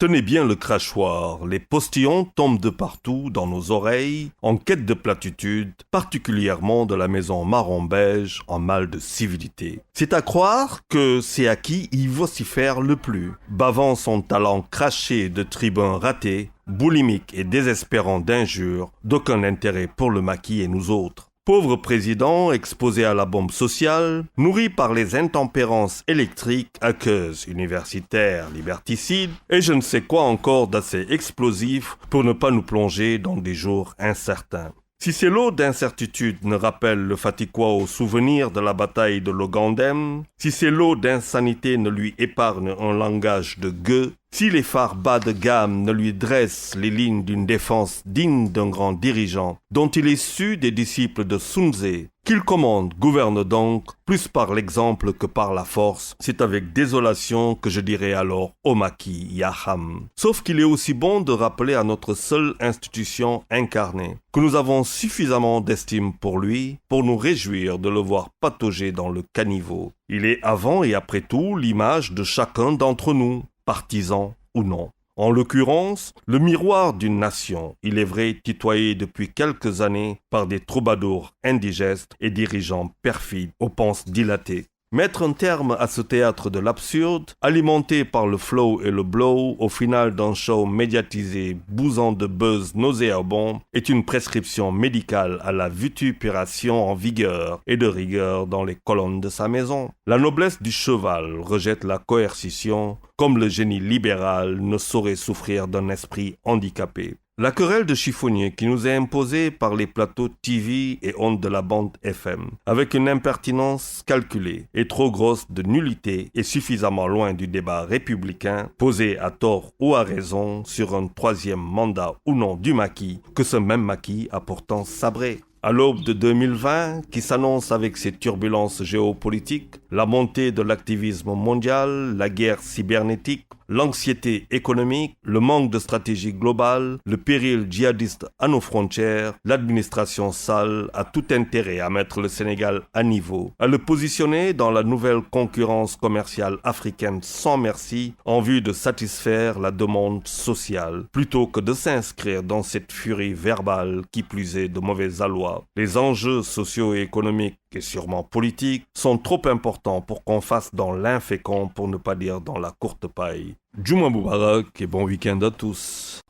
Tenez bien le crachoir, les postillons tombent de partout dans nos oreilles en quête de platitude, particulièrement de la maison marron-beige en mal de civilité. C'est à croire que c'est à qui il vocifère le plus, bavant son talent craché de tribun raté, boulimique et désespérant d'injures, d'aucun intérêt pour le maquis et nous autres. Pauvre président exposé à la bombe sociale, nourri par les intempérances électriques, aqueuses, universitaires, liberticides, et je ne sais quoi encore d'assez explosif pour ne pas nous plonger dans des jours incertains. Si ces lots d'incertitude ne rappellent le Fatiguois au souvenir de la bataille de Logandem, si ces lots d'insanité ne lui épargnent un langage de gueux, si les phares bas de gamme ne lui dressent les lignes d'une défense digne d'un grand dirigeant, dont il est su des disciples de Sun Tzu, qu'il commande, gouverne donc, plus par l'exemple que par la force, c'est avec désolation que je dirai alors au maquis Yaham. Sauf qu'il est aussi bon de rappeler à notre seule institution incarnée que nous avons suffisamment d'estime pour lui pour nous réjouir de le voir patauger dans le caniveau. Il est avant et après tout l'image de chacun d'entre nous, partisans ou non. En l'occurrence, le miroir d'une nation, il est vrai tutoyé depuis quelques années par des troubadours indigestes et dirigeants perfides aux penses dilatées. Mettre un terme à ce théâtre de l'absurde, alimenté par le flow et le blow au final d'un show médiatisé bousant de buzz nauséabond, est une prescription médicale à la vitupération en vigueur et de rigueur dans les colonnes de sa maison. La noblesse du cheval rejette la coercition, comme le génie libéral ne saurait souffrir d'un esprit handicapé. La querelle de chiffonnier qui nous est imposée par les plateaux TV et ondes de la bande FM, avec une impertinence calculée et trop grosse de nullité et suffisamment loin du débat républicain, posé à tort ou à raison sur un troisième mandat ou non du maquis, que ce même maquis a pourtant sabré. À l'aube de 2020, qui s'annonce avec ses turbulences géopolitiques, la montée de l'activisme mondial, la guerre cybernétique, l'anxiété économique, le manque de stratégie globale, le péril djihadiste à nos frontières, l'administration sale a tout intérêt à mettre le Sénégal à niveau, à le positionner dans la nouvelle concurrence commerciale africaine sans merci en vue de satisfaire la demande sociale, plutôt que de s'inscrire dans cette furie verbale qui plus est de mauvais aloi. Les enjeux socio-économiques et sûrement politiques sont trop importants pour qu'on fasse dans l'infécond pour ne pas dire dans la courte paille. Juma Moubarak et bon week-end à tous.